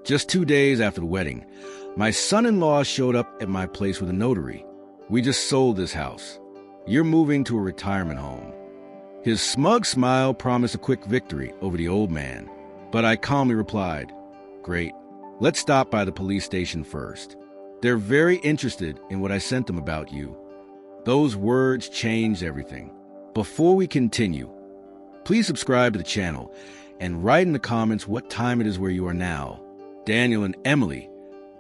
Just 2 days after the wedding, my son-in-law showed up at my place with a notary. We just sold this house. You're moving to a retirement home. His smug smile promised a quick victory over the old man, but I calmly replied, "Great. Let's stop by the police station first. They're very interested in what I sent them about you." Those words changed everything. Before we continue, please subscribe to the channel and write in the comments what time it is where you are now. Daniel and Emily,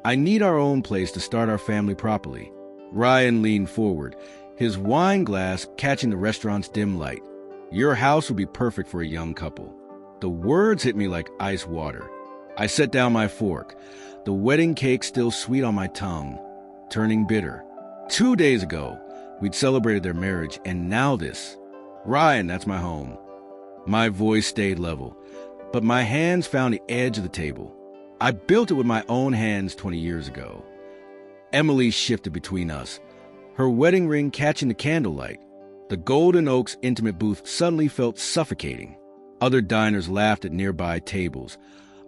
I need our own place to start our family properly. Ryan leaned forward, his wine glass catching the restaurant's dim light. Your house would be perfect for a young couple. The words hit me like ice water. I set down my fork, the wedding cake still sweet on my tongue, turning bitter. 2 days ago, we'd celebrated their marriage, and now this. Ryan, that's my home. My voice stayed level, but my hands found the edge of the table. I built it with my own hands 20 years ago. Emily shifted between us, her wedding ring catching the candlelight. The Golden Oaks intimate booth suddenly felt suffocating. Other diners laughed at nearby tables,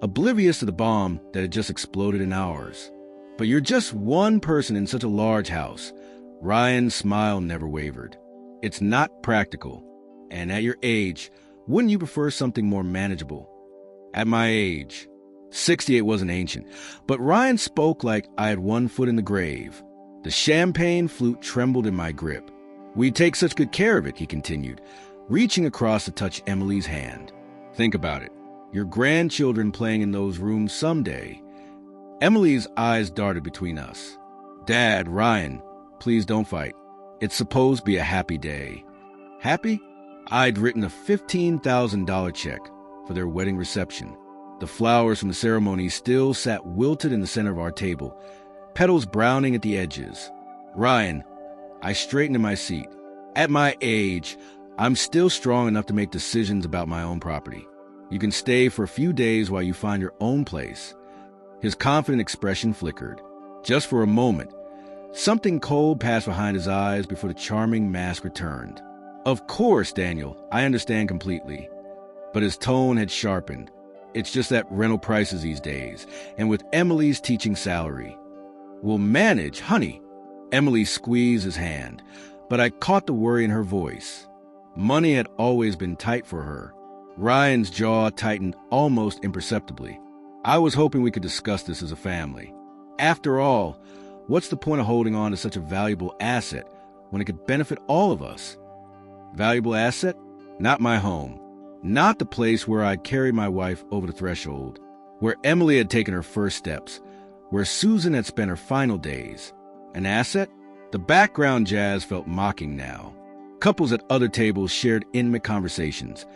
oblivious to the bomb that had just exploded in ours. But you're just one person in such a large house. Ryan's smile never wavered. It's not practical. And at your age, wouldn't you prefer something more manageable? At my age, 68 wasn't ancient, but Ryan spoke like I had one foot in the grave. The champagne flute trembled in my grip. "We take such good care of it," he continued, reaching across to touch Emily's hand. "Think about it. Your grandchildren playing in those rooms someday." Emily's eyes darted between us. "Dad, Ryan, please don't fight. It's supposed to be a happy day." Happy? I'd written a $15,000 check for their wedding reception. The flowers from the ceremony still sat wilted in the center of our table, petals browning at the edges. "Ryan," I straightened in my seat. "At my age, I'm still strong enough to make decisions about my own property. You can stay for a few days while you find your own place." His confident expression flickered. Just for a moment, something cold passed behind his eyes before the charming mask returned. "Of course, Daniel, I understand completely." But his tone had sharpened. "It's just that rental prices these days, and with Emily's teaching salary." "We'll manage, honey." Emily squeezed his hand, but I caught the worry in her voice. Money had always been tight for her. Ryan's jaw tightened almost imperceptibly. "I was hoping we could discuss this as a family. After all, what's the point of holding on to such a valuable asset when it could benefit all of us?" Valuable asset? Not my home. Not the place where I'd carry my wife over the threshold, where Emily had taken her first steps, where Susan had spent her final days. An asset? The background jazz felt mocking now. Couples at other tables shared intimate conversations,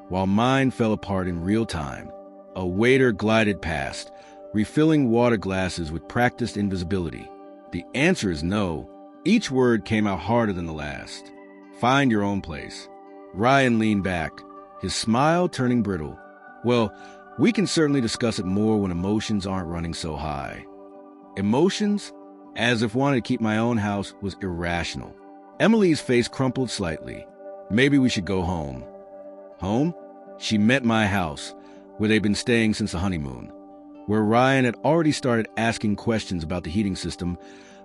while mine fell apart in real time. A waiter glided past, refilling water glasses with practiced invisibility. The answer is no. Each word came out harder than the last. "Find your own place." Ryan leaned back, his smile turning brittle. "Well, we can certainly discuss it more when emotions aren't running so high." Emotions? As if wanting to keep my own house was irrational. Emily's face crumpled slightly. "Maybe we should go home." Home? She meant my house, where they'd been staying since the honeymoon, where Ryan had already started asking questions about the heating system,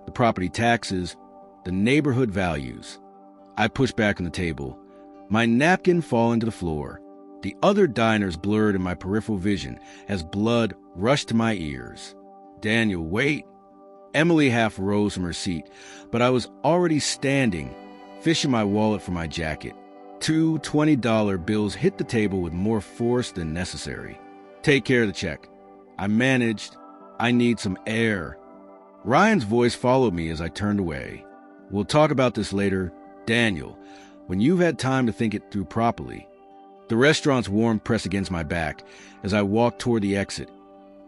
the property taxes, the neighborhood values. I pushed back on the table, my napkin falling to the floor. The other diners blurred in my peripheral vision as blood rushed to my ears. "Daniel, wait." Emily half rose from her seat, but I was already standing, fishing my wallet for my jacket. 2 $20 bills hit the table with more force than necessary. "Take care of the check." I managed. "I need some air." Ryan's voice followed me as I turned away. "We'll talk about this later, Daniel, when you've had time to think it through properly." The restaurant's warmth pressed against my back as I walked toward the exit.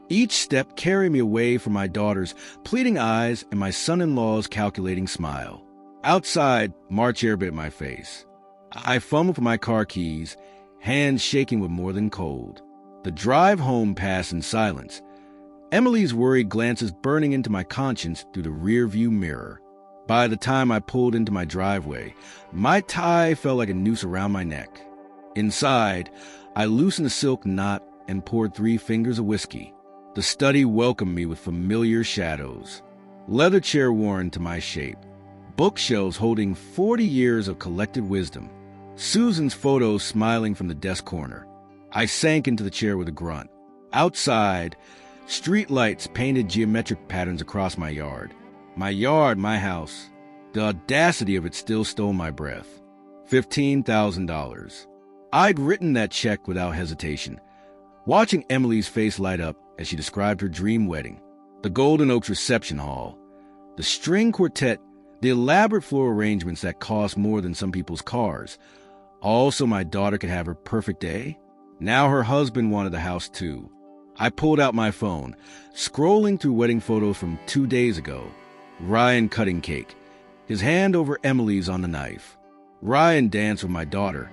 Each step carried me away from my daughter's pleading eyes and my son-in-law's calculating smile. Outside, March air bit my face. I fumbled for my car keys, hands shaking with more than cold. The drive home passed in silence, Emily's worried glances burning into my conscience through the rearview mirror. By the time I pulled into my driveway, my tie felt like a noose around my neck. Inside, I loosened the silk knot and poured 3 fingers of whiskey. The study welcomed me with familiar shadows. Leather chair worn to my shape. Bookshelves holding 40 years of collected wisdom. Susan's photo smiling from the desk corner. I sank into the chair with a grunt. Outside, street lights painted geometric patterns across my yard. My house. The audacity of it still stole my breath. $15,000. I'd written that check without hesitation, watching Emily's face light up as she described her dream wedding. The Golden Oaks reception hall, the string quartet, the elaborate floral arrangements that cost more than some people's cars. All so my daughter could have her perfect day. Now her husband wanted the house too. I pulled out my phone, scrolling through wedding photos from 2 days ago. Ryan cutting cake, his hand over Emily's on the knife. Ryan danced with my daughter,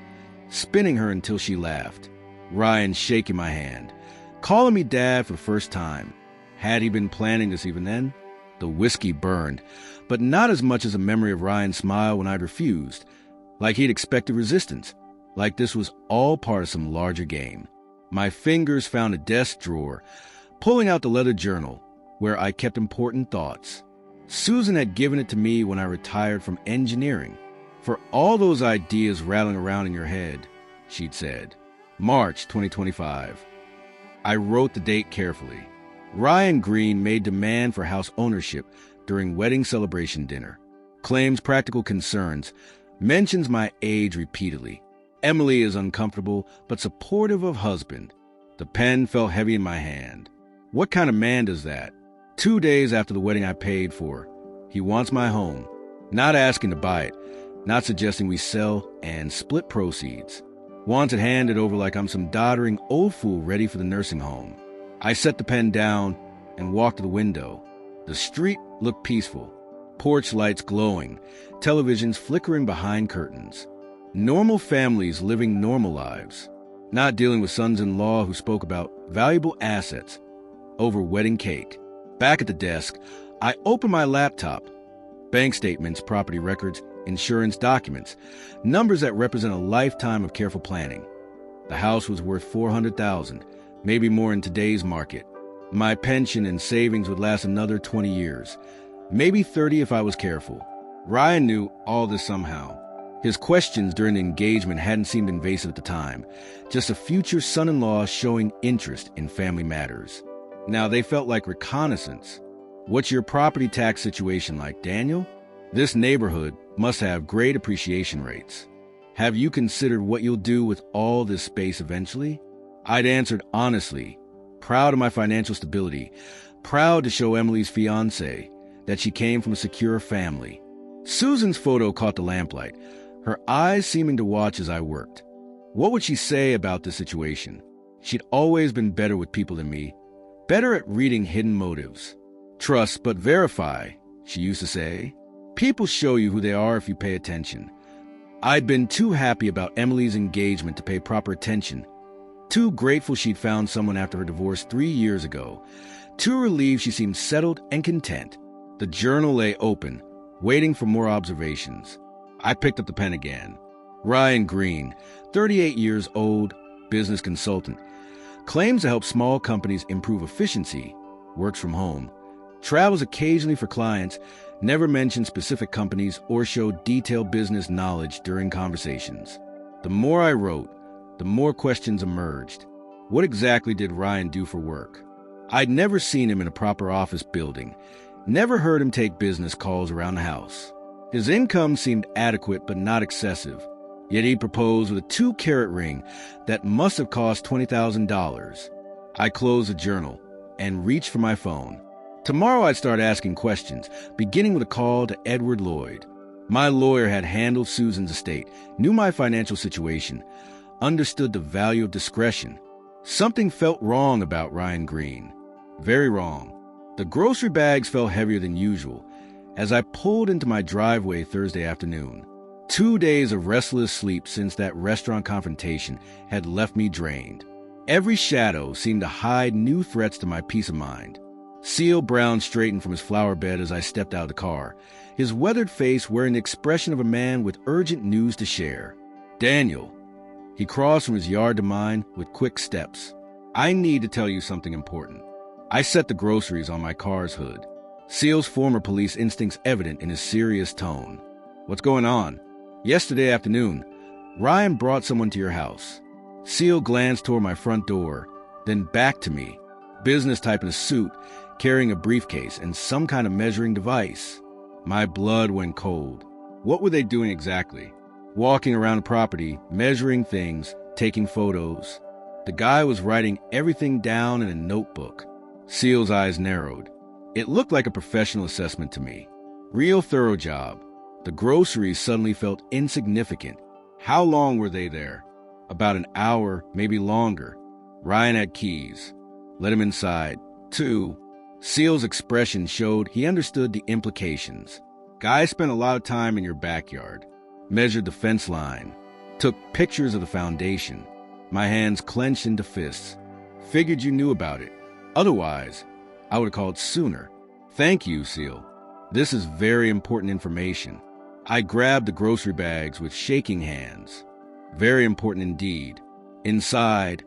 spinning her until she laughed. Ryan shaking my hand, calling me dad for the first time. Had he been planning this even then? The whiskey burned, but not as much as a memory of Ryan's smile when I'd refused, like he'd expected resistance, like this was all part of some larger game. My fingers found a desk drawer, pulling out the leather journal, where I kept important thoughts. Susan had given it to me when I retired from engineering. For all those ideas rattling around in your head, she'd said. March 2025. I wrote the date carefully. Ryan Green made demand for house ownership during wedding celebration dinner. Claims practical concerns. Mentions my age repeatedly. Emily is uncomfortable but supportive of husband. The pen felt heavy in my hand. What kind of man does that? 2 days after the wedding I paid for. He wants my home. Not asking to buy it. Not suggesting we sell and split proceeds. Wants it handed over like I'm some doddering old fool ready for the nursing home. I set the pen down and walked to the window. The street looked peaceful. Porch lights glowing. Televisions flickering behind curtains. Normal families living normal lives. Not dealing with sons-in-law who spoke about valuable assets over wedding cake. Back at the desk, I opened my laptop. Bank statements, property records, insurance documents, numbers that represent a lifetime of careful planning. The house was worth $400,000, maybe more in today's market. My pension and savings would last another 20 years, maybe 30 if I was careful. Ryan knew all this somehow. His questions during the engagement hadn't seemed invasive at the time, just a future son-in-law showing interest in family matters. Now they felt like reconnaissance. What's your property tax situation like, Daniel? This neighborhood must have great appreciation rates. Have you considered what you'll do with all this space eventually? I'd answered honestly, proud of my financial stability, proud to show Emily's fiancé that she came from a secure family. Susan's photo caught the lamplight, her eyes seeming to watch as I worked. What would she say about this situation? She'd always been better with people than me, better at reading hidden motives. Trust but verify, she used to say. People show you who they are if you pay attention. I'd been too happy about Emily's engagement to pay proper attention. Too grateful she'd found someone after her divorce 3 years ago. Too relieved she seemed settled and content. The journal lay open, waiting for more observations. I picked up the pen again. Ryan Green, 38 years old, business consultant. Claims to help small companies improve efficiency. Works from home. Travels occasionally for clients. Never mentioned specific companies or showed detailed business knowledge during conversations. The more I wrote, the more questions emerged. What exactly did Ryan do for work? I'd never seen him in a proper office building. Never heard him take business calls around the house. His income seemed adequate but not excessive. Yet he proposed with a 2-carat ring that must have cost $20,000. I closed the journal and reached for my phone. Tomorrow I'd start asking questions, beginning with a call to Edward Lloyd. My lawyer had handled Susan's estate, knew my financial situation, understood the value of discretion. Something felt wrong about Ryan Green. Very wrong. The grocery bags felt heavier than usual as I pulled into my driveway Thursday afternoon. 2 days of restless sleep since that restaurant confrontation had left me drained. Every shadow seemed to hide new threats to my peace of mind. Seal Brown straightened from his flower bed as I stepped out of the car, his weathered face wearing the expression of a man with urgent news to share. Daniel. He crossed from his yard to mine with quick steps. I need to tell you something important. I set the groceries on my car's hood. Seal's former police instincts evident in his serious tone. What's going on? Yesterday afternoon, Ryan brought someone to your house. Seal glanced toward my front door, then back to me. Business type in a suit, carrying a briefcase and some kind of measuring device. My blood went cold. What were they doing exactly? Walking around the property, measuring things, taking photos. The guy was writing everything down in a notebook. Seal's eyes narrowed. It looked like a professional assessment to me. Real thorough job. The groceries suddenly felt insignificant. How long were they there? About an hour, maybe longer. Ryan had keys. Let him inside. 2. Seal's expression showed he understood the implications. Guy spent a lot of time in your backyard. Measured the fence line. Took pictures of the foundation. My hands clenched into fists. Figured you knew about it. Otherwise, I would have called sooner. Thank you, Seal. This is very important information. I grabbed the grocery bags with shaking hands. Very important indeed. Inside,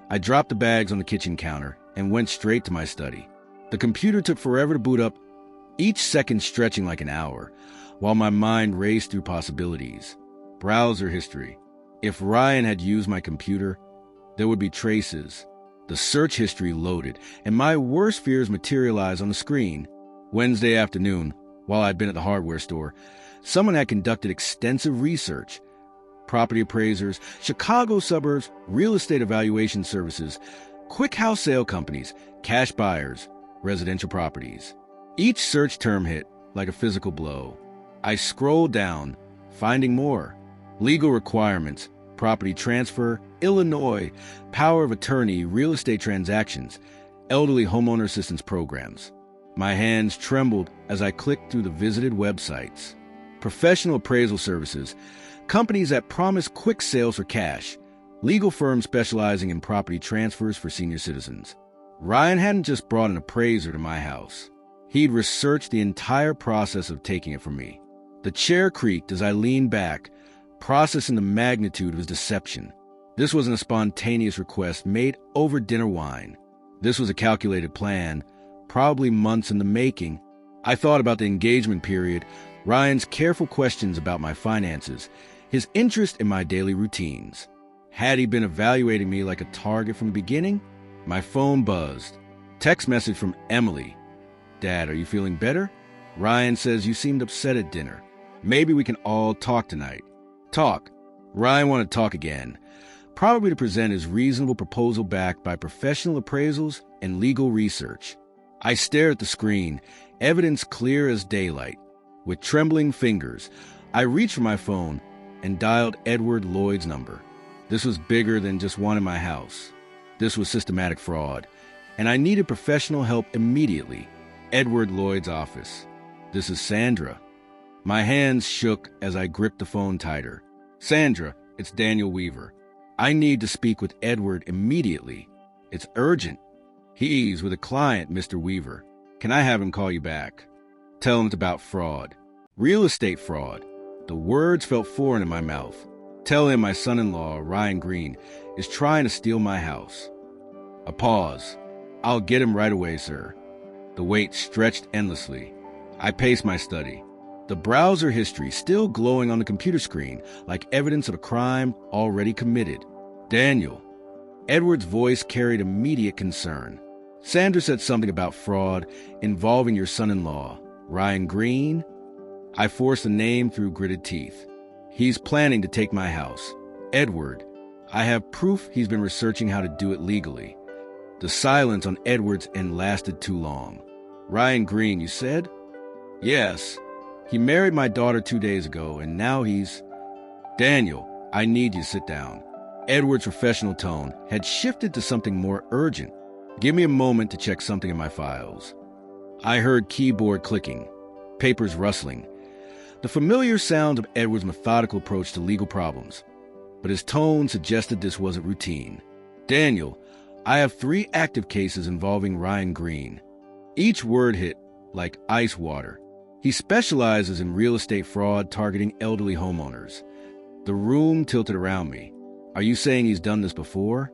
I dropped the bags on the kitchen counter and went straight to my study. The computer took forever to boot up, each second stretching like an hour, while my mind raced through possibilities. Browser history. If Ryan had used my computer, there would be traces. The search history loaded, and my worst fears materialized on the screen. Wednesday afternoon, while I'd been at the hardware store, someone had conducted extensive research. Property appraisers, Chicago suburbs, real estate evaluation services, quick house sale companies, cash buyers, residential properties. Each search term hit like a physical blow. I scrolled down, finding more. Legal requirements, property transfer, Illinois, power of attorney, real estate transactions, elderly homeowner assistance programs. My hands trembled as I clicked through the visited websites. Professional appraisal services, companies that promise quick sales for cash, legal firms specializing in property transfers for senior citizens. Ryan hadn't just brought an appraiser to my house. He'd researched the entire process of taking it from me. The chair creaked as I leaned back, processing the magnitude of his deception. This wasn't a spontaneous request made over dinner wine. This was a calculated plan, probably months in the making. I thought about the engagement period, Ryan's careful questions about my finances, his interest in my daily routines. Had he been evaluating me like a target from the beginning? My phone buzzed. Text message from Emily. Dad, are you feeling better? Ryan says you seemed upset at dinner. Maybe we can all talk tonight. Talk. Ryan wanted to talk again, probably to present his reasonable proposal backed by professional appraisals and legal research. I stared at the screen, evidence clear as daylight. With trembling fingers, I reached for my phone and dialed Edward Lloyd's number. This was bigger than just wanting my house. This was systematic fraud, and I needed professional help immediately. Edward Lloyd's office. This is Sandra. My hands shook as I gripped the phone tighter. Sandra, it's Daniel Weaver. I need to speak with Edward immediately. It's urgent. He's with a client, Mr. Weaver. Can I have him call you back? Tell him it's about fraud. Real estate fraud. The words felt foreign in my mouth. Tell him my son-in-law, Ryan Green, is trying to steal my house. A pause. I'll get him right away, sir. The wait stretched endlessly. I paced my study. The browser history still glowing on the computer screen like evidence of a crime already committed. Daniel. Edward's voice carried immediate concern. Sandra said something about fraud involving your son-in-law, Ryan Green. I forced the name through gritted teeth. He's planning to take my house. Edward. I have proof he's been researching how to do it legally. The silence on Edward's end lasted too long. Ryan Green, you said? Yes. He married my daughter 2 days ago, and now he's... Daniel, I need you to sit down. Edward's professional tone had shifted to something more urgent. Give me a moment to check something in my files. I heard keyboard clicking, papers rustling, the familiar sound of Edward's methodical approach to legal problems. But his tone suggested this wasn't routine. Daniel, I have 3 active cases involving Ryan Green. Each word hit like ice water. He specializes in real estate fraud targeting elderly homeowners. The room tilted around me. Are you saying he's done this before?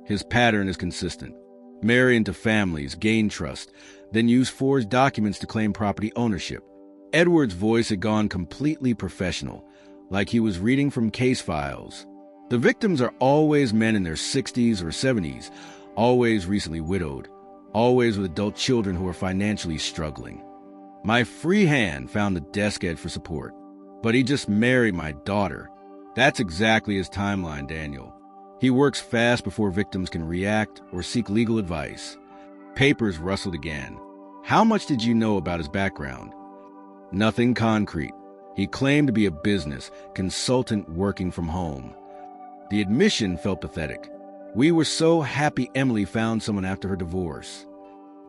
His pattern is consistent. marry into families, gain trust, then use forged documents to claim property ownership. Edward's voice had gone completely professional, like he was reading from case files. The victims are always men in their 60s or 70s, always recently widowed, always with adult children who are financially struggling. My free hand found the desk edge for support. But he just married my daughter. That's exactly his timeline, Daniel. He works fast before victims can react or seek legal advice. Papers rustled again. How much did you know about his background? Nothing concrete. He claimed to be a business consultant working from home. The admission felt pathetic. We were so happy Emily found someone after her divorce.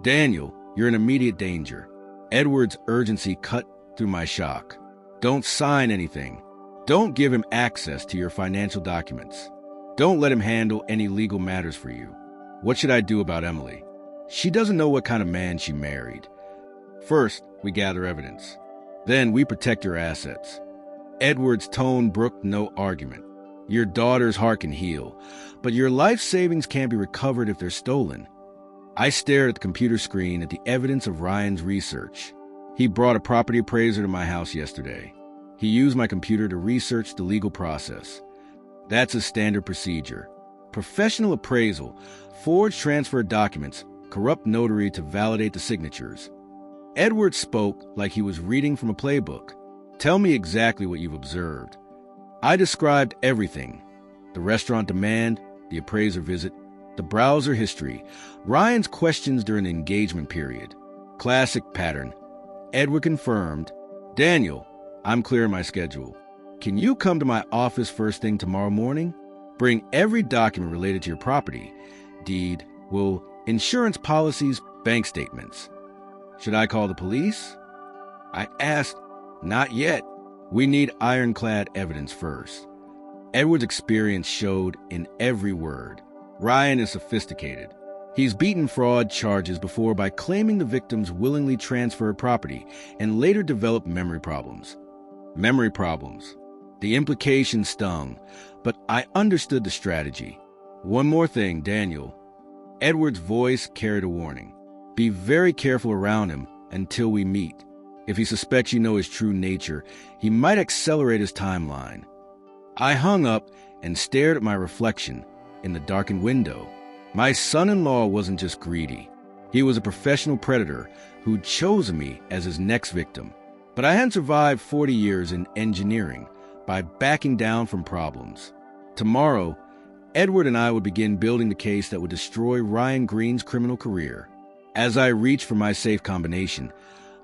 Daniel, you're in immediate danger. Edward's urgency cut through my shock. Don't sign anything. Don't give him access to your financial documents. Don't let him handle any legal matters for you. What should I do about Emily? She doesn't know what kind of man she married. First, we gather evidence. Then we protect your assets. Edward's tone brooked no argument. Your daughter's heart can heal, but your life savings can't be recovered if they're stolen. I stared at the computer screen at the evidence of Ryan's research. He brought a property appraiser to my house yesterday. He used my computer to research the legal process. That's a standard procedure. Professional appraisal, forged transfer documents, corrupt notary to validate the signatures. Edward spoke like he was reading from a playbook. Tell me exactly what you've observed. I described everything. The restaurant demand, the appraiser visit, the browser history, Ryan's questions during the engagement period. Classic pattern. Edward confirmed, Daniel, I'm clearing my schedule. Can you come to my office first thing tomorrow morning? Bring every document related to your property. Deed, will, insurance policies, bank statements. Should I call the police? I asked, not yet. We need ironclad evidence first. Edward's experience showed in every word. Ryan is sophisticated. He's beaten fraud charges before by claiming the victims willingly transferred property and later developed memory problems. Memory problems. The implication stung, but I understood the strategy. One more thing, Daniel. Edward's voice carried a warning. Be very careful around him until we meet. If he suspects you know his true nature, he might accelerate his timeline. I hung up and stared at my reflection in the darkened window. My son-in-law wasn't just greedy. He was a professional predator who'd chosen me as his next victim. But I hadn't survived 40 years in engineering by backing down from problems. Tomorrow, Edward and I would begin building the case that would destroy Ryan Green's criminal career. As I reached for my safe combination,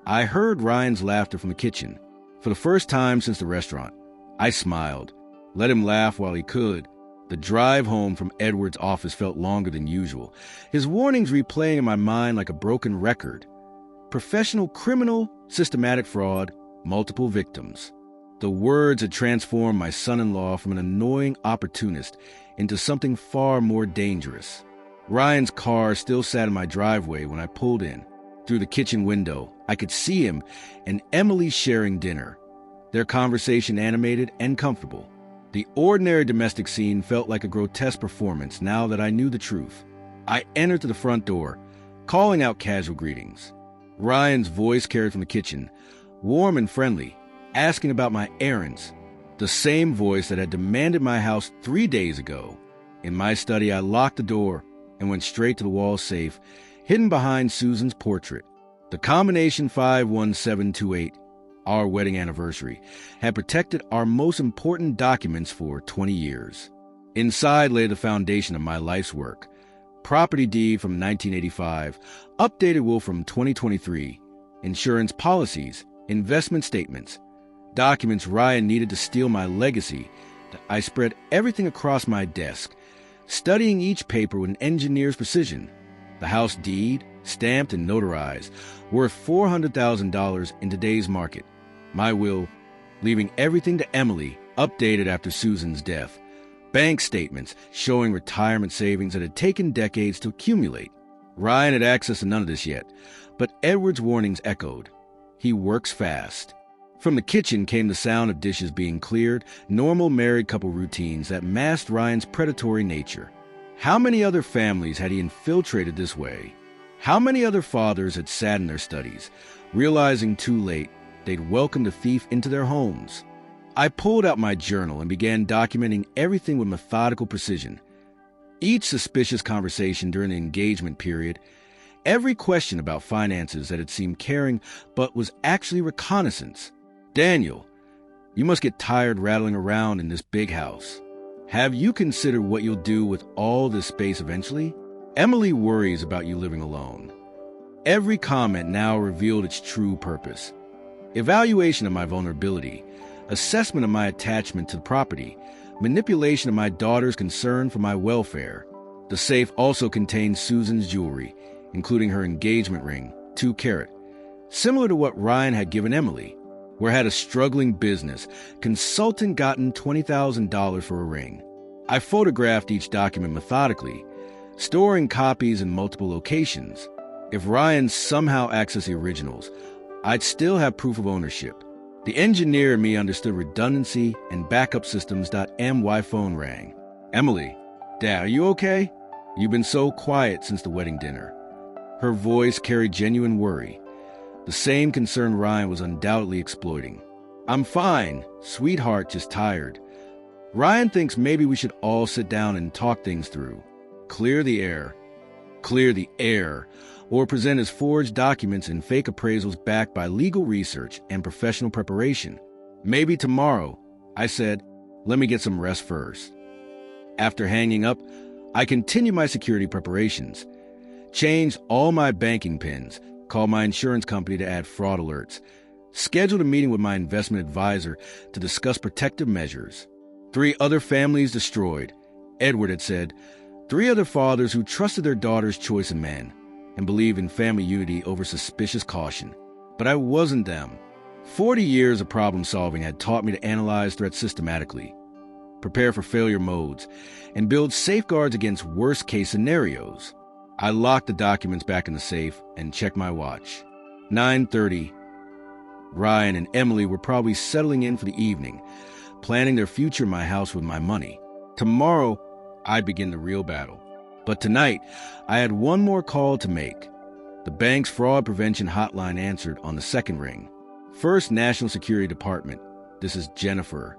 I heard Ryan's laughter from the kitchen. For the first time since the restaurant, I smiled, let him laugh while he could. The drive home from Edward's office felt longer than usual, his warnings replaying in my mind like a broken record. Professional criminal, systematic fraud, multiple victims. The words had transformed my son-in-law from an annoying opportunist into something far more dangerous. Ryan's car still sat in my driveway when I pulled in. Through the kitchen window, I could see him and Emily sharing dinner, their conversation animated and comfortable. The ordinary domestic scene felt like a grotesque performance now that I knew the truth. I entered to the front door, calling out casual greetings. Ryan's voice carried from the kitchen, warm and friendly, asking about my errands. The same voice that had demanded my house 3 days ago. In my study, I locked the door and went straight to the wall safe, hidden behind Susan's portrait. The combination 51728, our wedding anniversary, had protected our most important documents for 20 years. Inside lay the foundation of my life's work. Property deed from 1985, updated will from 2023, insurance policies, investment statements, documents Ryan needed to steal my legacy. I spread everything across my desk, studying each paper with an engineer's precision. The house deed, stamped and notarized, worth $400,000 in today's market. My will, leaving everything to Emily, updated after Susan's death. Bank statements showing retirement savings that had taken decades to accumulate. Ryan had access to none of this yet, but Edward's warnings echoed. He works fast. From the kitchen came the sound of dishes being cleared, normal married couple routines that masked Ryan's predatory nature. How many other families had he infiltrated this way? How many other fathers had sat in their studies, realizing too late they'd welcomed a thief into their homes? I pulled out my journal and began documenting everything with methodical precision. Each suspicious conversation during the engagement period, every question about finances that had seemed caring but was actually reconnaissance. Daniel, you must get tired rattling around in this big house. Have you considered what you'll do with all this space eventually? Emily worries about you living alone. Every comment now revealed its true purpose. Evaluation of my vulnerability, assessment of my attachment to the property, manipulation of my daughter's concern for my welfare. The safe also contained Susan's jewelry, including her engagement ring, 2 carat, similar to what Ryan had given Emily, where had a struggling business, consultant gotten $20,000 for a ring. I photographed each document methodically, storing copies in multiple locations. If Ryan somehow accessed the originals, I'd still have proof of ownership. The engineer in me understood redundancy and backup systems.my phone rang. Emily, Dad, are you okay? You've been so quiet since the wedding dinner. Her voice carried genuine worry, the same concern Ryan was undoubtedly exploiting. I'm fine, sweetheart, just tired. Ryan thinks maybe we should all sit down and talk things through. Clear the air, or present his forged documents and fake appraisals backed by legal research and professional preparation. Maybe tomorrow, I said, let me get some rest first. After hanging up, I continued my security preparations, changed all my banking pins, called my insurance company to add fraud alerts, scheduled a meeting with my investment advisor to discuss protective measures. 3 other families destroyed, Edward had said, 3 other fathers who trusted their daughter's choice of men and believed in family unity over suspicious caution. But I wasn't them. 40 years of problem solving had taught me to analyze threats systematically, prepare for failure modes, and build safeguards against worst-case scenarios. I locked the documents back in the safe and checked my watch. 9:30. Ryan and Emily were probably settling in for the evening, planning their future in my house with my money. Tomorrow, I'd begin the real battle. But tonight, I had one more call to make. The bank's fraud prevention hotline answered on the second ring. First National Security Department. This is Jennifer.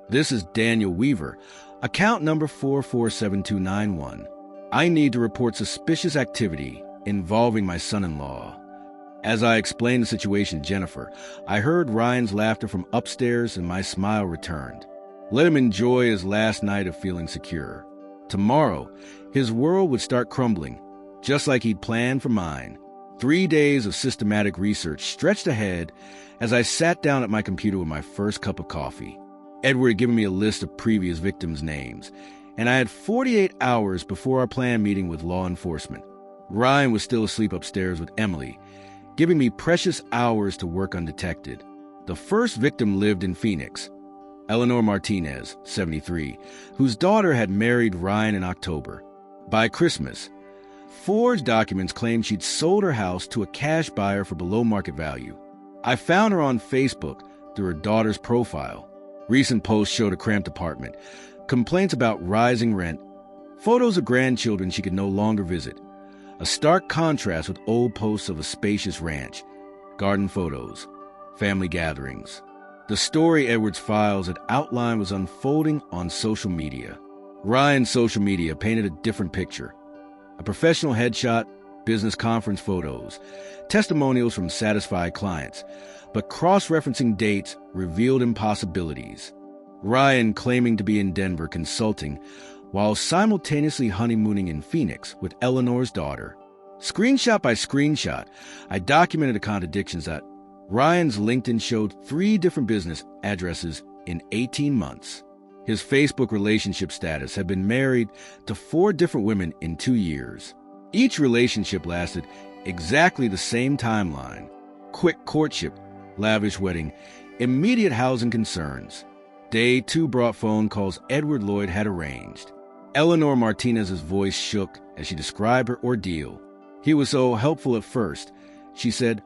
This is Daniel Weaver. Account number 447291. I need to report suspicious activity involving my son-in-law. As I explained the situation to Jennifer, I heard Ryan's laughter from upstairs and my smile returned. Let him enjoy his last night of feeling secure. Tomorrow, his world would start crumbling, just like he'd planned for mine. 3 days of systematic research stretched ahead as I sat down at my computer with my first cup of coffee. Edward had given me a list of previous victims' names, and I had 48 hours before our planned meeting with law enforcement. Ryan was still asleep upstairs with Emily, giving me precious hours to work undetected. The first victim lived in Phoenix, Eleanor Martinez, 73, whose daughter had married Ryan in October. By Christmas, forged documents claimed she'd sold her house to a cash buyer for below market value. I found her on Facebook through her daughter's profile. Recent posts showed a cramped apartment, complaints about rising rent, photos of grandchildren she could no longer visit, a stark contrast with old posts of a spacious ranch, garden photos, family gatherings. The story Edward's files had outlined was unfolding on social media. Ryan's social media painted a different picture. A professional headshot, business conference photos, testimonials from satisfied clients, but cross-referencing dates revealed impossibilities. Ryan claiming to be in Denver consulting while simultaneously honeymooning in Phoenix with Eleanor's daughter. Screenshot by screenshot, I documented the contradictions that Ryan's LinkedIn showed 3 different business addresses in 18 months. His Facebook relationship status had been married to 4 different women in 2 years. Each relationship lasted exactly the same timeline. Quick courtship, lavish wedding, immediate housing concerns. Day 2 brought phone calls Edward Lloyd had arranged. Eleanor Martinez's voice shook as she described her ordeal. He was so helpful at first. She said,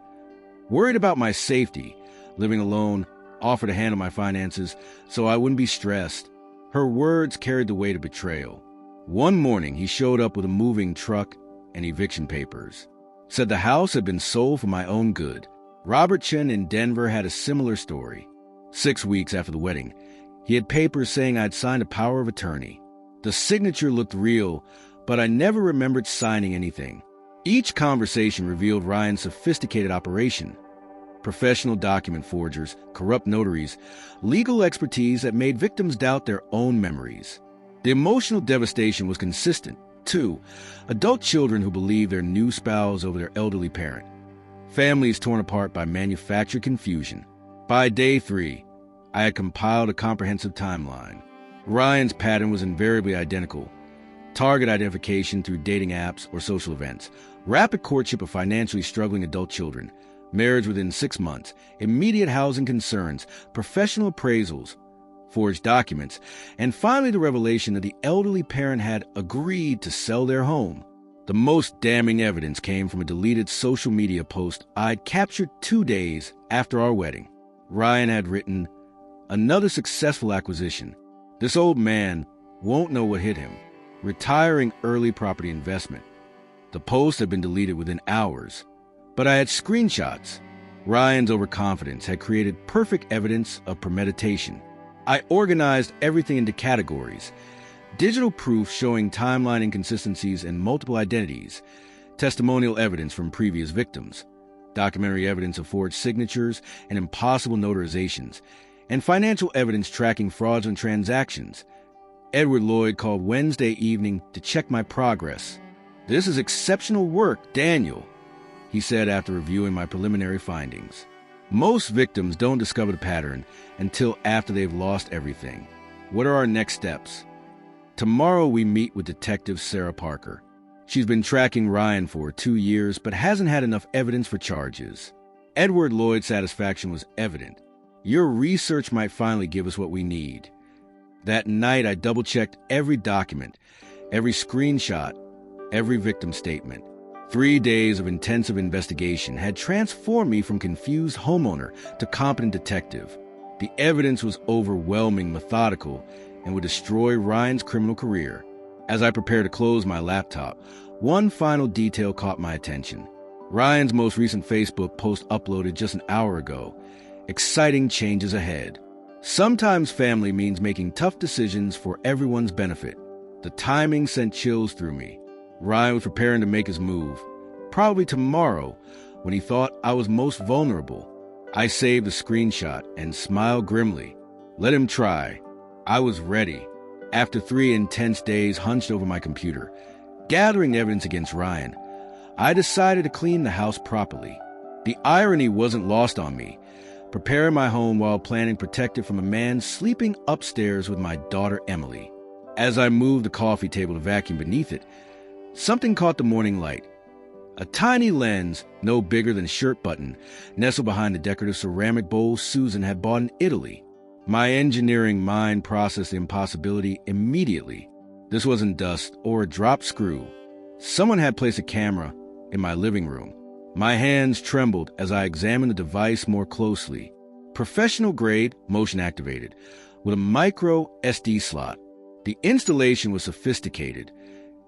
worried about my safety, living alone, offered to handle my finances so I wouldn't be stressed. Her words carried the weight of betrayal. One morning, he showed up with a moving truck and eviction papers. Said the house had been sold for my own good. Robert Chen in Denver had a similar story. 6 weeks after the wedding, he had papers saying I'd signed a power of attorney. The signature looked real, but I never remembered signing anything. Each conversation revealed Ryan's sophisticated operation. Professional document forgers, corrupt notaries, legal expertise that made victims doubt their own memories. The emotional devastation was consistent, too. Adult children who believed their new spouse over their elderly parent. Families torn apart by manufactured confusion. By day 3, I had compiled a comprehensive timeline. Ryan's pattern was invariably identical. Target identification through dating apps or social events. Rapid courtship of financially struggling adult children. Marriage within 6 months. Immediate housing concerns. Professional appraisals. Forged documents. And finally the revelation that the elderly parent had agreed to sell their home. The most damning evidence came from a deleted social media post I'd captured 2 days after our wedding. Ryan had written, "Another successful acquisition. This old man won't know what hit him. Retiring early property investment." The post had been deleted within hours, but I had screenshots. Ryan's overconfidence had created perfect evidence of premeditation. I organized everything into categories. Digital proof showing timeline inconsistencies and multiple identities, testimonial evidence from previous victims, documentary evidence of forged signatures and impossible notarizations, and financial evidence tracking fraudulent transactions. Edward Lloyd called Wednesday evening to check my progress. "This is exceptional work, Daniel," he said after reviewing my preliminary findings. Most victims don't discover the pattern until after they've lost everything. What are our next steps? Tomorrow we meet with Detective Sarah Parker. She's been tracking Ryan for 2 years, but hasn't had enough evidence for charges. Edward Lloyd's satisfaction was evident. Your research might finally give us what we need. That night I double-checked every document, every screenshot, every victim statement. 3 days of intensive investigation had transformed me from confused homeowner to competent detective. The evidence was overwhelming, methodical, and would destroy Ryan's criminal career. As I prepared to close my laptop, one final detail caught my attention. Ryan's most recent Facebook post uploaded just an hour ago. Exciting changes ahead. Sometimes family means making tough decisions for everyone's benefit. The timing sent chills through me. Ryan was preparing to make his move, probably tomorrow, when he thought I was most vulnerable. I saved the screenshot and smiled grimly. Let him try. I was ready. After 3 intense days hunched over my computer, gathering evidence against Ryan, I decided to clean the house properly. The irony wasn't lost on me. Preparing my home while planning protected from a man sleeping upstairs with my daughter Emily. As I moved the coffee table to vacuum beneath it, something caught the morning light. A tiny lens, no bigger than a shirt button, nestled behind the decorative ceramic bowl Susan had bought in Italy. My engineering mind processed the impossibility immediately. This wasn't dust or a dropped screw. Someone had placed a camera in my living room. My hands trembled as I examined the device more closely. Professional grade, motion activated, with a micro SD slot. The installation was sophisticated,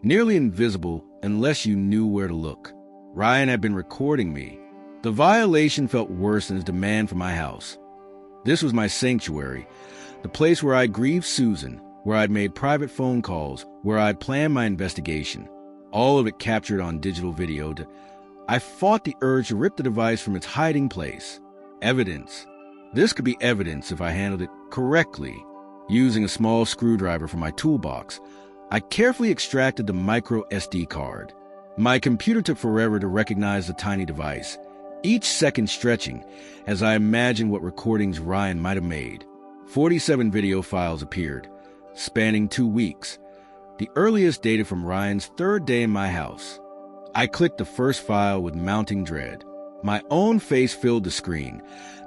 nearly invisible unless you knew where to look. Ryan had been recording me. The violation felt worse than his demand for my house. This was my sanctuary, the place where I'd grieved Susan, where I'd made private phone calls, where I'd planned my investigation. All of it captured on digital video. I fought the urge to rip the device from its hiding place. Evidence. This could be evidence if I handled it correctly. Using a small screwdriver from my toolbox, I carefully extracted the micro SD card. My computer took forever to recognize the tiny device, each second stretching as I imagined what recordings Ryan might have made. 47 video files appeared, spanning 2 weeks, the earliest dated from Ryan's 3rd day in my house. I clicked the first file with mounting dread. My own face filled the screen,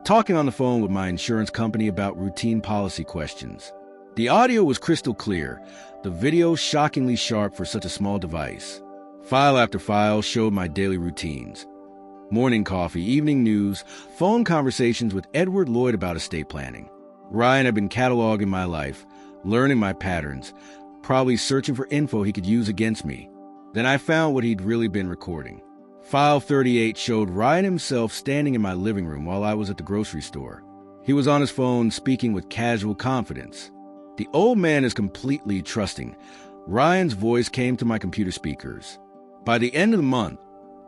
talking on the phone with my insurance company about routine policy questions. The audio was crystal clear, the video shockingly sharp for such a small device. File after file showed my daily routines. Morning coffee, evening news, phone conversations with Edward Lloyd about estate planning. Ryan had been cataloging my life, learning my patterns, probably searching for info he could use against me. Then I found what he'd really been recording. File 38 showed Ryan himself standing in my living room while I was at the grocery store. He was on his phone speaking with casual confidence. The old man is completely trusting. Ryan's voice came to my computer speakers. By the end of the month,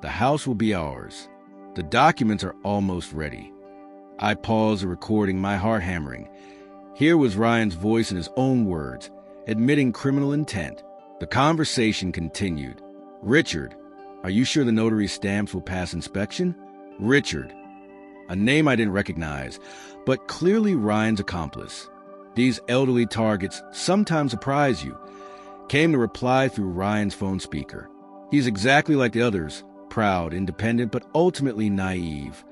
the house will be ours. The documents are almost ready. I paused the recording, my heart hammering. Here was Ryan's voice in his own words, admitting criminal intent. The conversation continued. Richard, are you sure the notary's stamps will pass inspection? Richard, a name I didn't recognize, but clearly Ryan's accomplice. These elderly targets sometimes surprise you, came to reply through Ryan's phone speaker. He's exactly like the others, proud, independent, but ultimately naive.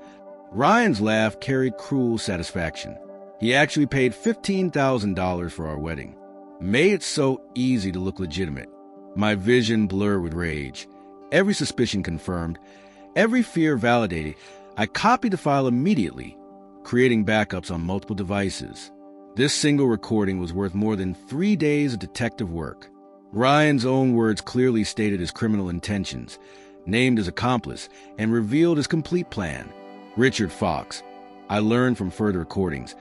Ryan's laugh carried cruel satisfaction. He actually paid $15,000 for our wedding. Made it so easy to look legitimate. My vision blurred with rage. Every suspicion confirmed, every fear validated. I copied the file immediately, creating backups on multiple devices. This single recording was worth more than 3 days of detective work. Ryan's own words clearly stated his criminal intentions, named his accomplice, and revealed his complete plan. Richard Fox, I learned from further recordings,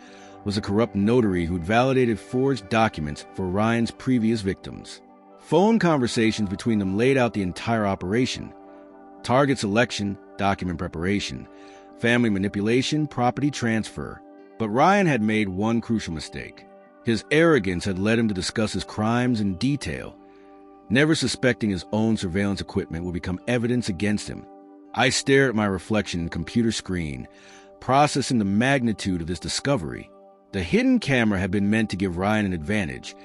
was a corrupt notary who'd validated forged documents for Ryan's previous victims. Phone conversations between them laid out the entire operation. Target selection, document preparation, family manipulation, property transfer. But Ryan had made one crucial mistake. His arrogance had led him to discuss his crimes in detail, never suspecting his own surveillance equipment would become evidence against him. I stared at my reflection in the computer screen, processing the magnitude of this discovery. The hidden camera had been meant to give Ryan an advantage,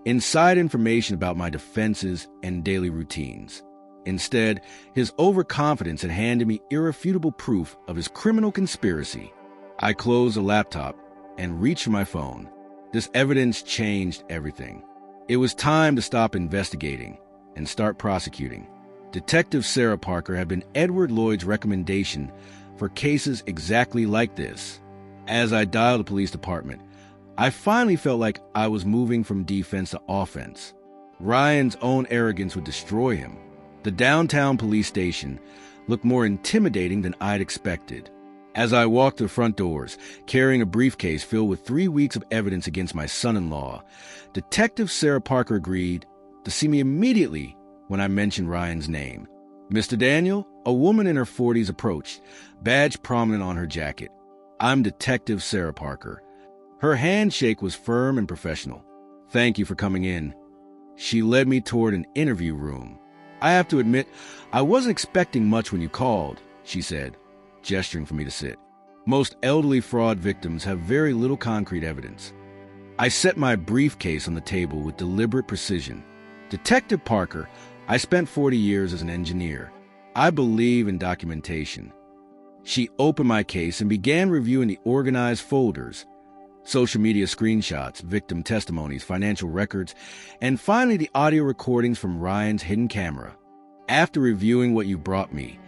inside information about my defenses and daily routines. Instead, his overconfidence had handed me irrefutable proof of his criminal conspiracy. I closed the laptop and reached for my phone. This evidence changed everything. It was time to stop investigating and start prosecuting. Detective Sarah Parker had been Edward Lloyd's recommendation for cases exactly like this. As I dialed the police department, I finally felt like I was moving from defense to offense. Ryan's own arrogance would destroy him. The downtown police station looked more intimidating than I'd expected. As I walked to the front doors, carrying a briefcase filled with 3 weeks of evidence against my son-in-law, Detective Sarah Parker agreed to see me immediately when I mentioned Ryan's name. Mr. Daniel, a woman in her 40s approached, badge prominent on her jacket. I'm Detective Sarah Parker. Her handshake was firm and professional. Thank you for coming in. She led me toward an interview room. I have to admit, I wasn't expecting much when you called, she said, gesturing for me to sit. Most elderly fraud victims have very little concrete evidence. I set my briefcase on the table with deliberate precision. Detective Parker, I spent 40 years as an engineer. I believe in documentation. She opened my case and began reviewing the organized folders, social media screenshots, victim testimonies, financial records, and finally the audio recordings from Ryan's hidden camera. After reviewing what you brought me,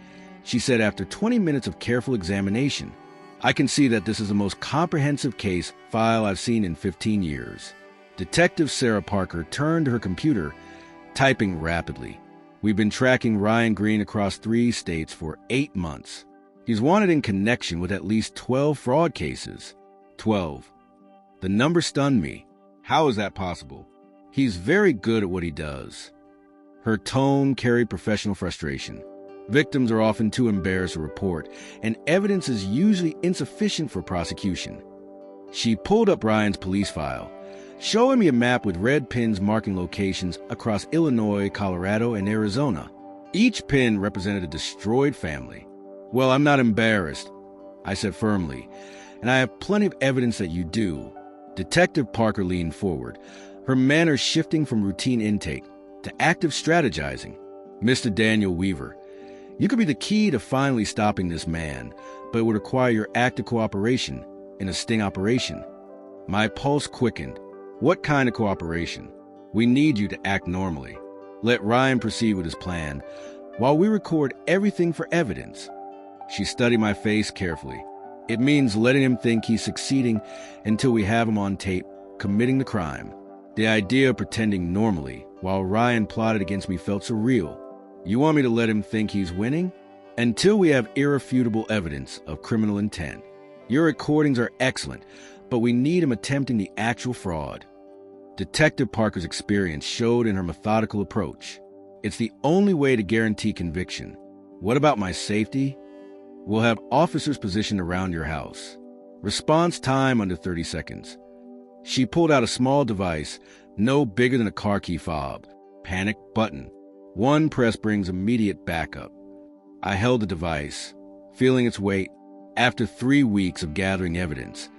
she said after 20 minutes of careful examination, I can see that this is the most comprehensive case file I've seen in 15 years. Detective Sarah Parker turned to her computer, typing rapidly. We've been tracking Ryan Green across 3 states for 8 months. He's wanted in connection with at least 12 fraud cases. 12. The number stunned me. How is that possible? He's very good at what he does. Her tone carried professional frustration. Victims are often too embarrassed to report, and evidence is usually insufficient for prosecution. She pulled up Ryan's police file, showing me a map with red pins marking locations across Illinois, Colorado, and Arizona. Each pin represented a destroyed family. Well, I'm not embarrassed, I said firmly, and I have plenty of evidence that you do. Detective Parker leaned forward, her manner shifting from routine intake to active strategizing. Mr. Daniel Weaver, you could be the key to finally stopping this man, but it would require your active cooperation in a sting operation. My pulse quickened. What kind of cooperation? We need you to act normally. Let Ryan proceed with his plan, while we record everything for evidence. She studied my face carefully. It means letting him think he's succeeding until we have him on tape committing the crime. The idea of pretending normally while Ryan plotted against me felt surreal. You want me to let him think he's winning? Until we have irrefutable evidence of criminal intent. Your recordings are excellent, but we need him attempting the actual fraud. Detective Parker's experience showed in her methodical approach. It's the only way to guarantee conviction. What about my safety? We'll have officers positioned around your house. Response time under 30 seconds. She pulled out a small device, no bigger than a car key fob. Panic button. One press brings immediate backup. I held the device, feeling its weight. After 3 weeks of gathering evidence,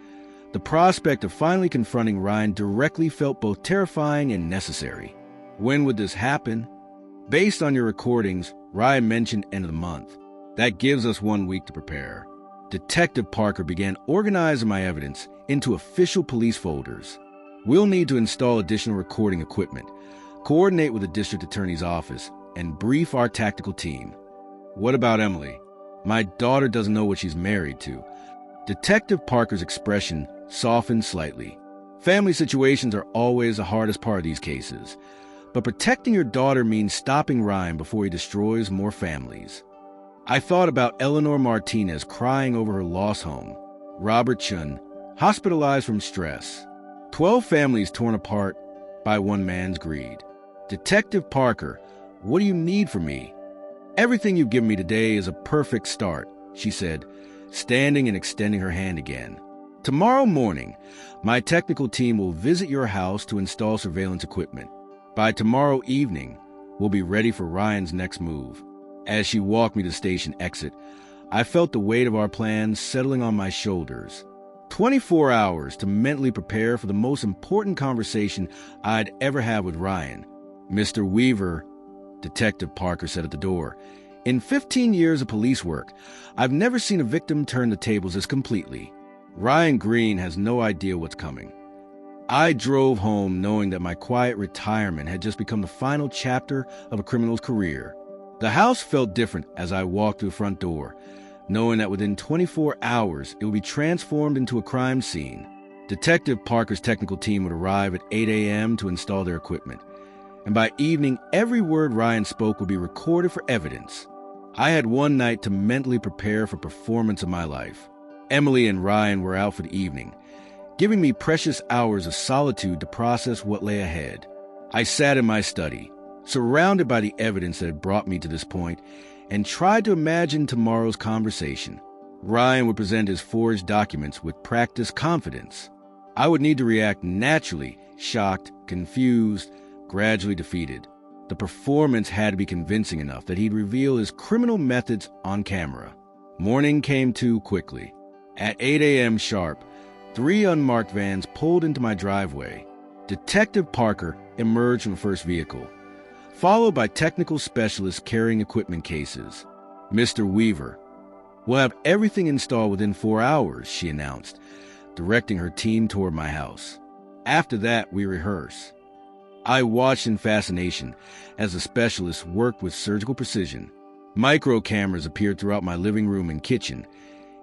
the prospect of finally confronting Ryan directly felt both terrifying and necessary. When would this happen? Based on your recordings, Ryan mentioned end of the month. That gives us 1 week to prepare. Detective Parker began organizing my evidence into official police folders. We'll need to install additional recording equipment, coordinate with the district attorney's office, and brief our tactical team. What about Emily? My daughter doesn't know what she's married to. Detective Parker's expression softened slightly. Family situations are always the hardest part of these cases, but protecting your daughter means stopping Ryan before he destroys more families. I thought about Eleanor Martinez crying over her lost home, Robert Chun, hospitalized from stress, 12 families torn apart by one man's greed. Detective Parker, what do you need from me? Everything you've given me today is a perfect start, she said, standing and extending her hand again. Tomorrow morning, my technical team will visit your house to install surveillance equipment. By tomorrow evening, we'll be ready for Ryan's next move. As she walked me to the station exit, I felt the weight of our plans settling on my shoulders. 24 hours to mentally prepare for the most important conversation I'd ever have with Ryan. Mr. Weaver, Detective Parker said at the door, in 15 years of police work, I've never seen a victim turn the tables as completely. Ryan Green has no idea what's coming. I drove home knowing that my quiet retirement had just become the final chapter of a criminal's career. The house felt different as I walked through the front door, knowing that within 24 hours it would be transformed into a crime scene. Detective Parker's technical team would arrive at 8 a.m. to install their equipment, and by evening, every word Ryan spoke would be recorded for evidence. I had one night to mentally prepare for performance of my life. Emily and Ryan were out for the evening, giving me precious hours of solitude to process what lay ahead. I sat in my study, surrounded by the evidence that had brought me to this point, and tried to imagine tomorrow's conversation. Ryan would present his forged documents with practiced confidence. I would need to react naturally, shocked, confused, gradually defeated. The performance had to be convincing enough that he'd reveal his criminal methods on camera. Morning came too quickly. At 8 a.m. sharp, 3 unmarked vans pulled into my driveway. Detective Parker emerged from the first vehicle, followed by technical specialists carrying equipment cases. Mr. Weaver, we'll have everything installed within 4 hours, she announced, directing her team toward my house. After that, we rehearse. I watched in fascination as the specialists worked with surgical precision. Micro cameras appeared throughout my living room and kitchen,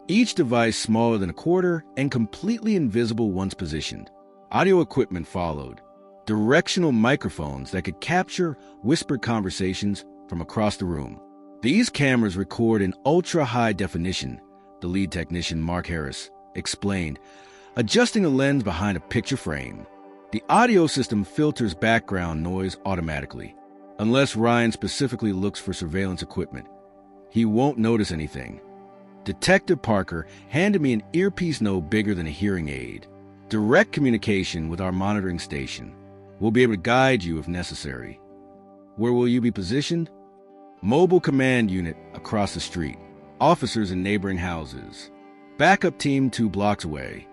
each device smaller than a quarter and completely invisible once positioned. Audio equipment followed, directional microphones that could capture whispered conversations from across the room. These cameras record in ultra-high definition, the lead technician, Mark Harris, explained, adjusting a lens behind a picture frame. The audio system filters background noise automatically. Unless Ryan specifically looks for surveillance equipment, he won't notice anything. Detective Parker handed me an earpiece no bigger than a hearing aid. Direct communication with our monitoring station. We'll be able to guide you if necessary. Where will you be positioned? Mobile command unit across the street. Officers in neighboring houses. Backup team 2 blocks away.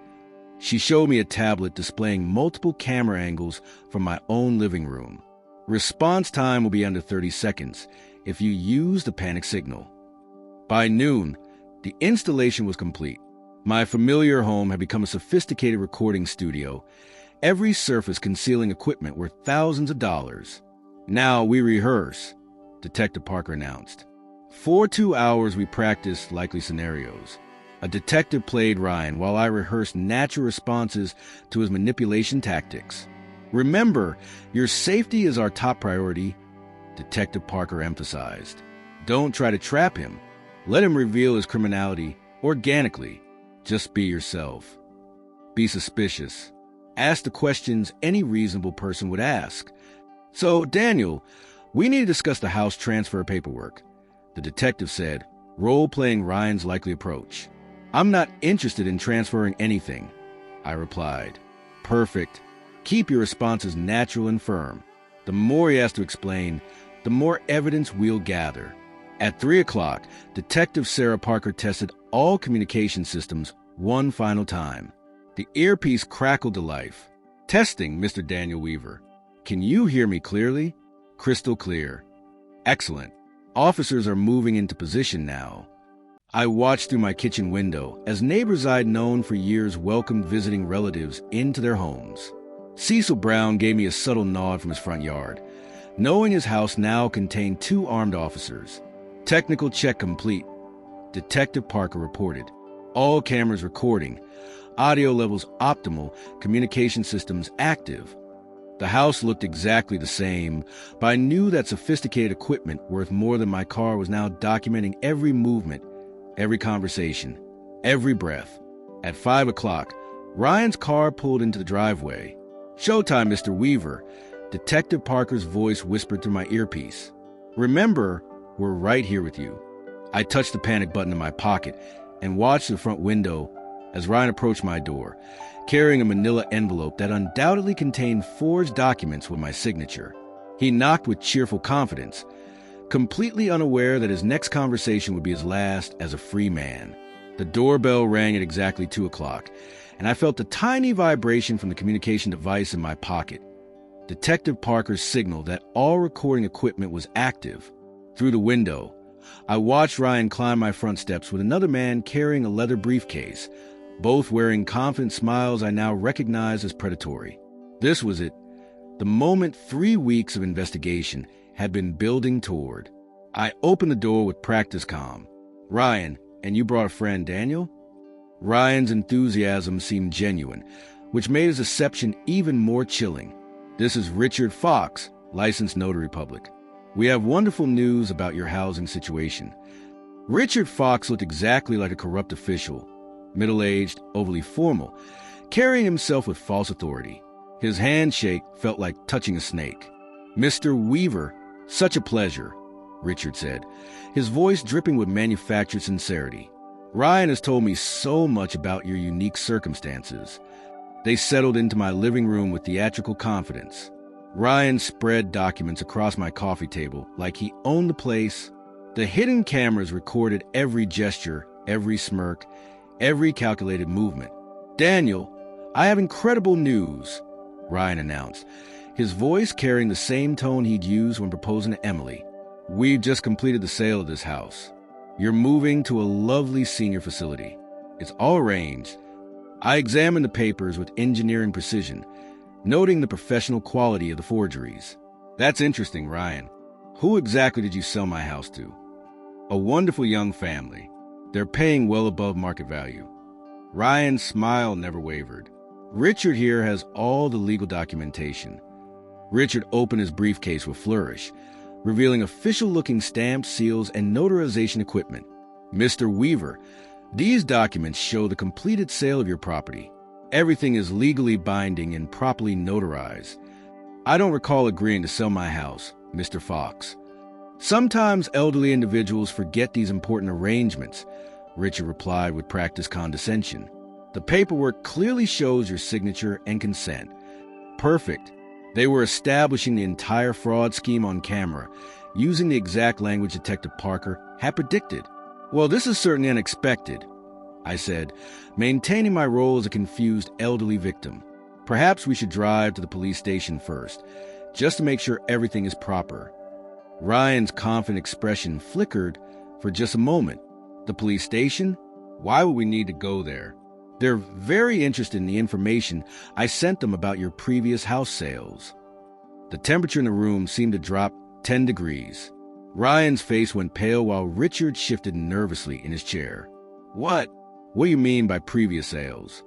She showed me a tablet displaying multiple camera angles from my own living room. Response time will be under 30 seconds if you use the panic signal. By noon, the installation was complete. My familiar home had become a sophisticated recording studio, every surface concealing equipment worth thousands of dollars. Now we rehearse, Detective Parker announced. For 2 hours we practiced likely scenarios. A detective played Ryan while I rehearsed natural responses to his manipulation tactics. Remember, your safety is our top priority, Detective Parker emphasized. Don't try to trap him. Let him reveal his criminality organically. Just be yourself. Be suspicious. Ask the questions any reasonable person would ask. So, Daniel, we need to discuss the house transfer paperwork, the detective said, role-playing Ryan's likely approach. I'm not interested in transferring anything, I replied. Perfect. Keep your responses natural and firm. The more he has to explain, the more evidence we'll gather. At 3 o'clock, Detective Sarah Parker tested all communication systems one final time. The earpiece crackled to life. Testing, Mr. Daniel Weaver. Can you hear me clearly? Crystal clear. Excellent. Officers are moving into position now. I watched through my kitchen window as neighbors I'd known for years welcomed visiting relatives into their homes. Cecil Brown gave me a subtle nod from his front yard, knowing his house now contained 2 armed officers. Technical check complete, Detective Parker reported. All cameras recording, audio levels optimal, communication systems active. The house looked exactly the same, but I knew that sophisticated equipment worth more than my car was now documenting every movement, every conversation, every breath. At 5 o'clock, Ryan's car pulled into the driveway. Showtime, Mr. Weaver, Detective Parker's voice whispered through my earpiece. Remember, we're right here with you. I touched the panic button in my pocket and watched the front window as Ryan approached my door, carrying a manila envelope that undoubtedly contained forged documents with my signature. He knocked with cheerful confidence, completely unaware that his next conversation would be his last as a free man. The doorbell rang at exactly 2 o'clock, and I felt a tiny vibration from the communication device in my pocket. Detective Parker's signal that all recording equipment was active. Through the window, I watched Ryan climb my front steps with another man carrying a leather briefcase, both wearing confident smiles I now recognized as predatory. This was it, the moment 3 weeks of investigation had been building toward. I opened the door with practice calm. Ryan, and you brought a friend, Daniel? Ryan's enthusiasm seemed genuine, which made his deception even more chilling. This is Richard Fox, licensed notary public. We have wonderful news about your housing situation. Richard Fox looked exactly like a corrupt official, middle-aged, overly formal, carrying himself with false authority. His handshake felt like touching a snake. Mr. Weaver, such a pleasure, Richard said, his voice dripping with manufactured sincerity. Ryan has told me so much about your unique circumstances. They settled into my living room with theatrical confidence. Ryan spread documents across my coffee table like he owned the place. The hidden cameras recorded every gesture, every smirk, every calculated movement. Daniel, I have incredible news, Ryan announced, his voice carrying the same tone he'd used when proposing to Emily. We've just completed the sale of this house. You're moving to a lovely senior facility. It's all arranged. I examined the papers with engineering precision, noting the professional quality of the forgeries. That's interesting, Ryan. Who exactly did you sell my house to? A wonderful young family. They're paying well above market value. Ryan's smile never wavered. Richard here has all the legal documentation. Richard opened his briefcase with flourish, revealing official-looking stamps, seals, and notarization equipment. Mr. Weaver, these documents show the completed sale of your property. Everything is legally binding and properly notarized. I don't recall agreeing to sell my house, Mr. Fox. Sometimes elderly individuals forget these important arrangements, Richard replied with practiced condescension. The paperwork clearly shows your signature and consent. Perfect. They were establishing the entire fraud scheme on camera, using the exact language Detective Parker had predicted. Well, this is certainly unexpected, I said, maintaining my role as a confused elderly victim. Perhaps we should drive to the police station first, just to make sure everything is proper. Ryan's confident expression flickered for just a moment. The police station? Why would we need to go there? They're very interested in the information I sent them about your previous house sales. The temperature in the room seemed to drop 10 degrees. Ryan's face went pale while Richard shifted nervously in his chair. What do you mean by previous sales?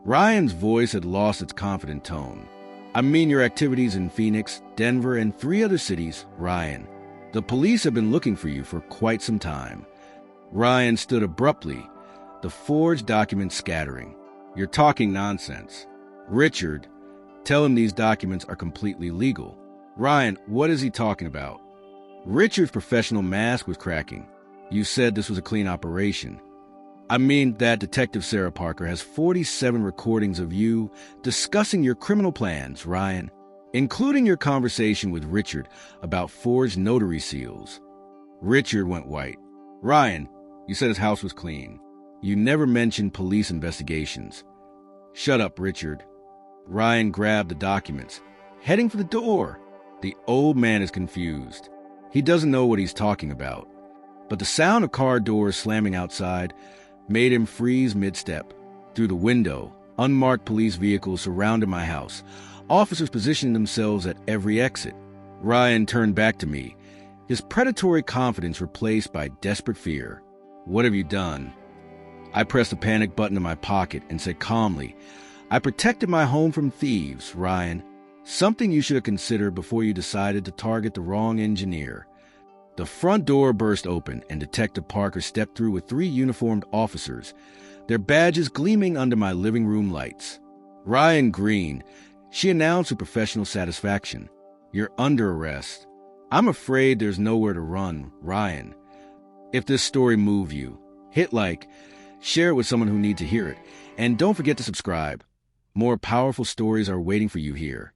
Ryan's voice had lost its confident tone. I mean your activities in Phoenix, Denver, and 3 other cities, Ryan. The police have been looking for you for quite some time. Ryan stood abruptly, the forged documents scattering. You're talking nonsense. Richard, tell him these documents are completely legal. Ryan, what is he talking about? Richard's professional mask was cracking. You said this was a clean operation. I mean that Detective Sarah Parker has 47 recordings of you discussing your criminal plans, Ryan, including your conversation with Richard about forged notary seals. Richard went white. Ryan, you said his house was clean. You never mentioned police investigations. Shut up, Richard. Ryan grabbed the documents, heading for the door. The old man is confused. He doesn't know what he's talking about. But the sound of car doors slamming outside made him freeze mid-step. Through the window, unmarked police vehicles surrounded my house, officers positioning themselves at every exit. Ryan turned back to me, his predatory confidence replaced by desperate fear. What have you done? I pressed the panic button in my pocket and said calmly, I protected my home from thieves, Ryan. Something you should have considered before you decided to target the wrong engineer. The front door burst open and Detective Parker stepped through with 3 uniformed officers, their badges gleaming under my living room lights. Ryan Green, she announced with professional satisfaction. You're under arrest. I'm afraid there's nowhere to run, Ryan. If this story moved you, hit like, share it with someone who needs to hear it, and don't forget to subscribe. More powerful stories are waiting for you here.